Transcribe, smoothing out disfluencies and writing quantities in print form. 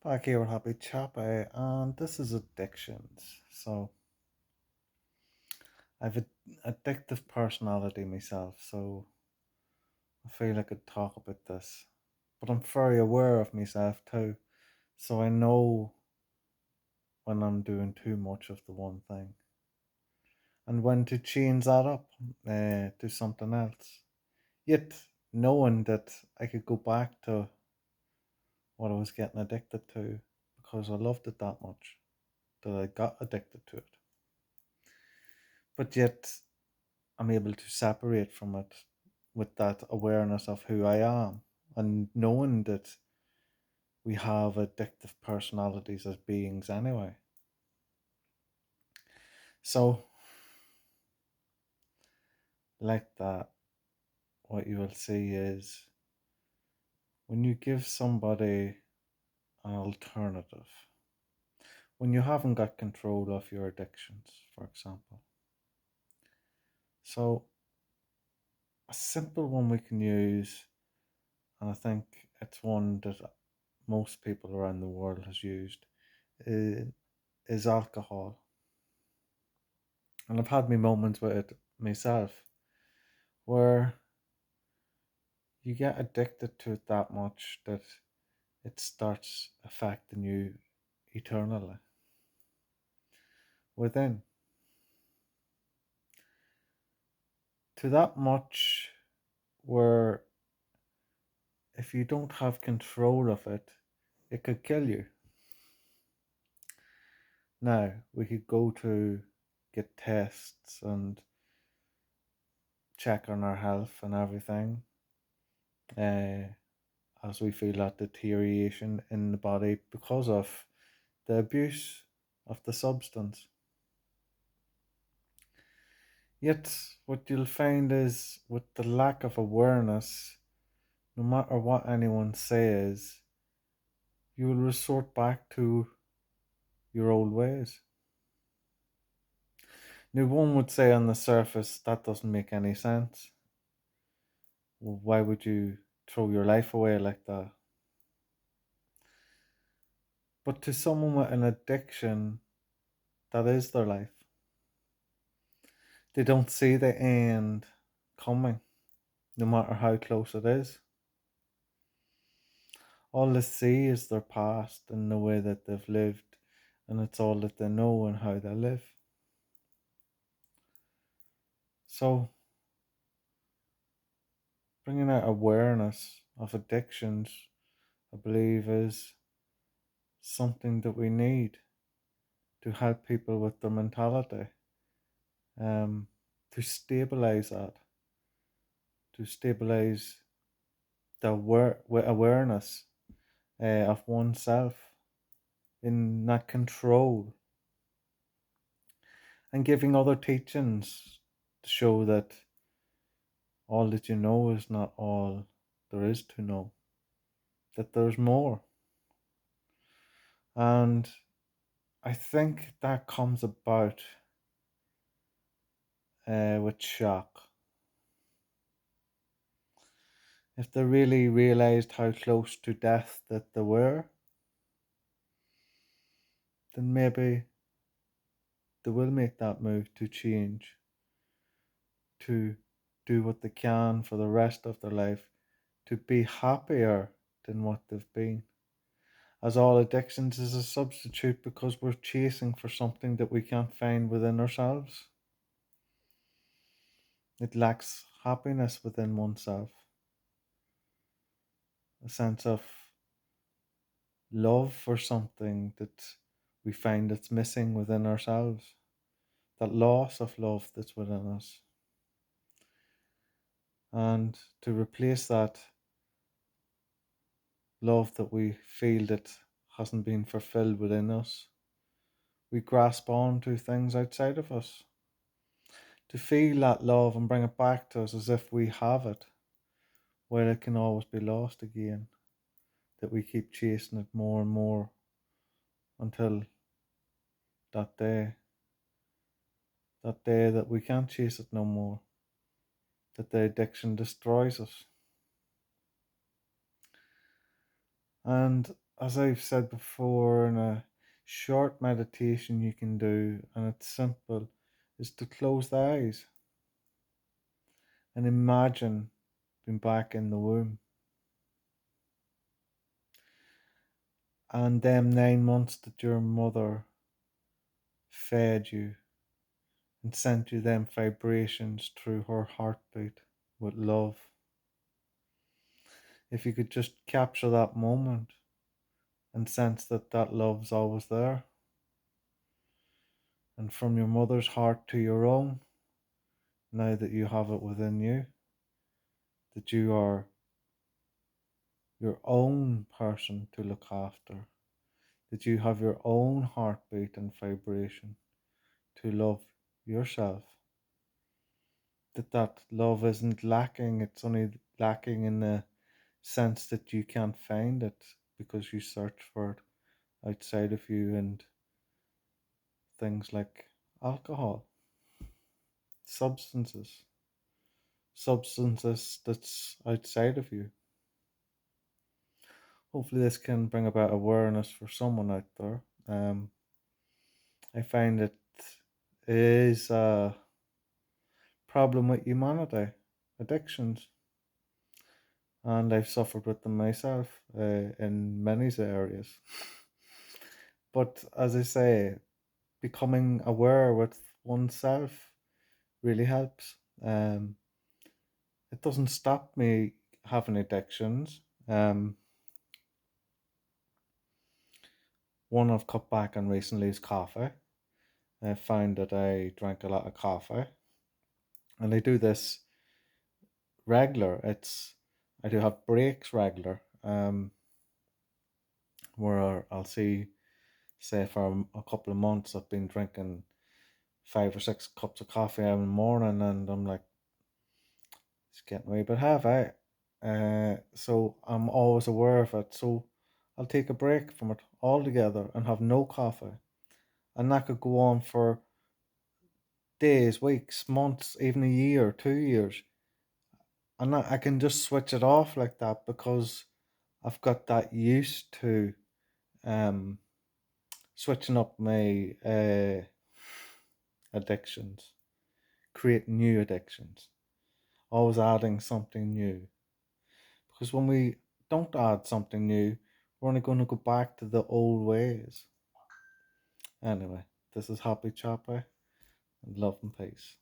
Back here with Happy Chappy, and this is addictions. So, I've an addictive personality myself, so I feel I could talk about this. But I'm very aware of myself too, so I know when I'm doing too much of the one thing and when to change that up to something else. Yet, knowing that I could go back to what I was getting addicted to because I loved it that much that I got addicted to it. But yet, I'm able to separate from it with that awareness of who I am and knowing that we have addictive personalities as beings anyway. So, like that, what you will see is when you give somebody an alternative, when you haven't got control of your addictions, for example. So, a simple one we can use, and I think it's one that most people around the world has used, is, is alcohol. And I've had my moments with it myself where you get addicted to it that much that it starts affecting you eternally within. To that much where if you don't have control of it, it could kill you. Now, we could go to get tests and check on our health and everything uh, as we feel that deterioration in the body because of the abuse of the substance. Yet, what you'll find is with the lack of awareness, no matter what anyone says, you will resort back to your old ways. Now, one would say on the surface that doesn't make any sense. Well, why would you throw your life away like that? But to someone with an addiction, that is their life. They don't see the end coming, no matter how close it is. All they see is their past and the way that they've lived, and it's all that they know and how they live. So, bringing out awareness of addictions, I believe, is something that we need to help people with their mentality, um, to stabilize that, to stabilize the awareness of oneself in that control, and giving other teachings to show that all that you know is not all there is to know, that there's more. And I think that comes about with shock. If they really realized how close to death that they were, then maybe they will make that move to change, to do what they can for the rest of their life, to be happier than what they've been. As all addictions is a substitute because we're chasing for something that we can't find within ourselves. It lacks happiness within oneself, a sense of love for something that we find that's missing within ourselves, that loss of love that's within us. And to replace that love that we feel that hasn't been fulfilled within us, we grasp on to things outside of us. To feel that love and bring it back to us as if we have it, where it can always be lost again, that we keep chasing it more and more until that day, that day that we can't chase it no more, that the addiction destroys us. And as I've said before, in a short meditation you can do, and it's simple, is to close the eyes and imagine being back in the womb. And them 9 months that your mother fed you and sent you them vibrations through her heartbeat with love. If you could just capture that moment and sense that that love's always there, and from your mother's heart to your own, now that you have it within you, that you are your own person to look after, that you have your own heartbeat and vibration to love yourself, that that love isn't lacking, it's only lacking in the sense that you can't find it because you search for it outside of you and things like alcohol, substances, substances that's outside of you. Hopefully, this can bring about awareness for someone out there. I find it is a problem with humanity, addictions, and I've suffered with them myself in many areas. But as I say, becoming aware with oneself really helps. It doesn't stop me having addictions. One I've cut back on recently is coffee. I found that I drank a lot of coffee, and I do this regular. I do have breaks regular, where I'll see, say for a couple of months, I've been drinking 5 or 6 cups of coffee in the morning, and I'm like, it's getting away, but have I? So I'm always aware of it. So I'll take a break from it altogether and have no coffee, and that could go on for days, weeks, months, even a year, 2 years, and I can just switch it off like that because I've got that used to um switching up my addictions, creating new addictions, always adding something new. Because when we don't add something new, we're only going to go back to the old ways. Anyway, this is Happy Chappy, and love and peace.